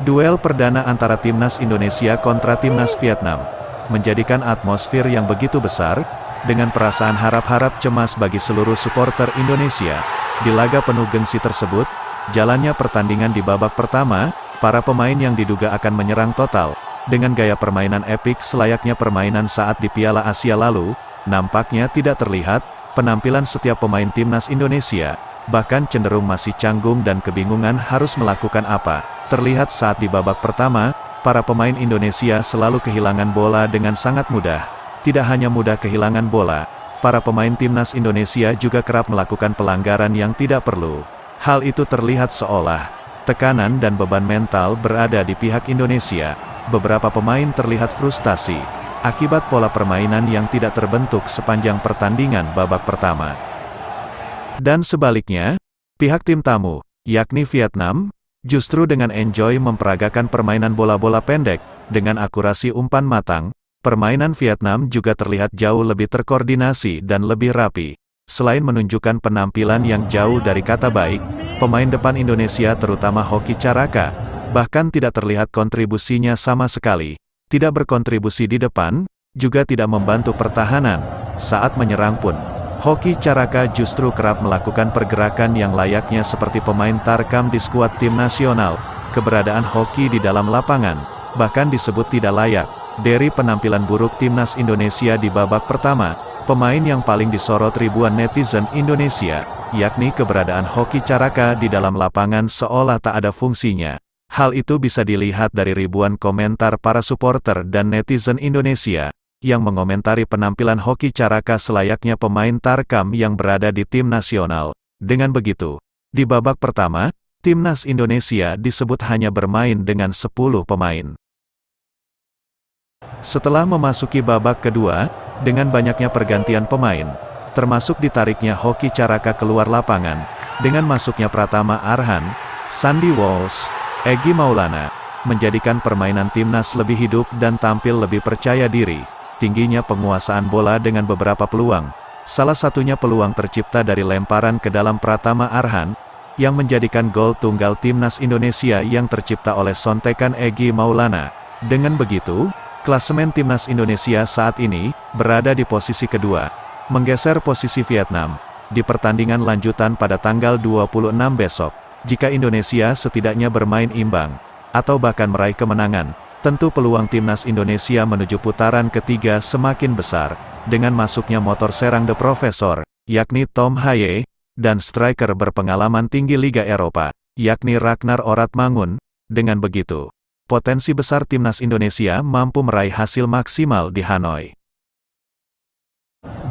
Duel perdana antara Timnas Indonesia kontra Timnas Vietnam menjadikan atmosfer yang begitu besar, dengan perasaan harap-harap cemas bagi seluruh supporter Indonesia. Di laga penuh gengsi tersebut, jalannya pertandingan di babak pertama, para pemain yang diduga akan menyerang total, dengan gaya permainan epik selayaknya permainan saat di Piala Asia lalu, nampaknya tidak terlihat. Penampilan setiap pemain Timnas Indonesia bahkan cenderung masih canggung dan kebingungan harus melakukan apa. Terlihat saat di babak pertama, para pemain Indonesia selalu kehilangan bola dengan sangat mudah. Tidak hanya mudah kehilangan bola, para pemain Timnas Indonesia juga kerap melakukan pelanggaran yang tidak perlu. Hal itu terlihat seolah tekanan dan beban mental berada di pihak Indonesia. Beberapa pemain terlihat frustasi akibat pola permainan yang tidak terbentuk sepanjang pertandingan babak pertama. Dan sebaliknya, pihak tim tamu, yakni Vietnam, justru dengan enjoy memperagakan permainan bola-bola pendek, dengan akurasi umpan matang. Permainan Vietnam juga terlihat jauh lebih terkoordinasi dan lebih rapi. Selain menunjukkan penampilan yang jauh dari kata baik, pemain depan Indonesia terutama Hoki Caraka, bahkan tidak terlihat kontribusinya sama sekali. Tidak berkontribusi di depan, juga tidak membantu pertahanan. Saat menyerang pun, Hoki Caraka justru kerap melakukan pergerakan yang layaknya seperti pemain tarkam di skuad tim nasional. Keberadaan Hoki di dalam lapangan bahkan disebut tidak layak. Dari penampilan buruk Timnas Indonesia di babak pertama, pemain yang paling disorot ribuan netizen Indonesia, yakni keberadaan Hoki Caraka di dalam lapangan seolah tak ada fungsinya. Hal itu bisa dilihat dari ribuan komentar para supporter dan netizen Indonesia, yang mengomentari penampilan Hoki Caraka selayaknya pemain tarkam yang berada di tim nasional. Dengan begitu, di babak pertama, Timnas Indonesia disebut hanya bermain dengan 10 pemain. Setelah memasuki babak kedua, dengan banyaknya pergantian pemain, termasuk ditariknya Hoki Caraka keluar lapangan, dengan masuknya Pratama Arhan, Sandy Walsh, Egy Maulana, menjadikan permainan Timnas lebih hidup dan tampil lebih percaya diri. Tingginya penguasaan bola dengan beberapa peluang. Salah satunya peluang tercipta dari lemparan ke dalam Pratama Arhan, yang menjadikan gol tunggal Timnas Indonesia yang tercipta oleh sontekan Egy Maulana. Dengan begitu, klasemen Timnas Indonesia saat ini berada di posisi kedua, menggeser posisi Vietnam di pertandingan lanjutan pada tanggal 26 besok. Jika Indonesia setidaknya bermain imbang, atau bahkan meraih kemenangan, tentu peluang Timnas Indonesia menuju putaran ketiga semakin besar, dengan masuknya motor serang The Professor, yakni Tom Haye, dan striker berpengalaman tinggi Liga Eropa, yakni Ragnar Oratmangun. Dengan begitu, potensi besar Timnas Indonesia mampu meraih hasil maksimal di Hanoi.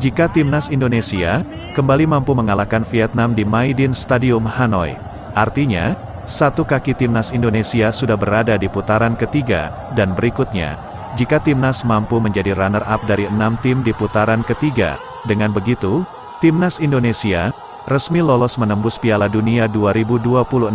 Jika Timnas Indonesia kembali mampu mengalahkan Vietnam di Maidin Stadium Hanoi, artinya, satu kaki Timnas Indonesia sudah berada di putaran ketiga, dan berikutnya, jika Timnas mampu menjadi runner-up dari 6 tim di putaran ketiga, dengan begitu, Timnas Indonesia resmi lolos menembus Piala Dunia 2026.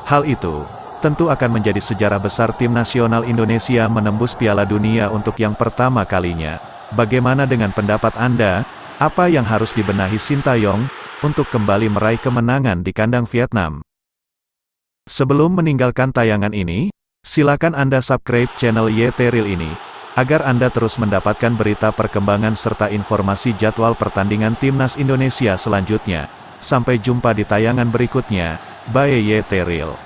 Hal itu tentu akan menjadi sejarah besar tim nasional Indonesia menembus Piala Dunia untuk yang pertama kalinya. Bagaimana dengan pendapat Anda? Apa yang harus dibenahi Sintayong untuk kembali meraih kemenangan di kandang Vietnam? Sebelum meninggalkan tayangan ini, silakan Anda subscribe channel YT Real ini, agar Anda terus mendapatkan berita perkembangan serta informasi jadwal pertandingan Timnas Indonesia selanjutnya. Sampai jumpa di tayangan berikutnya. Bye YT Real.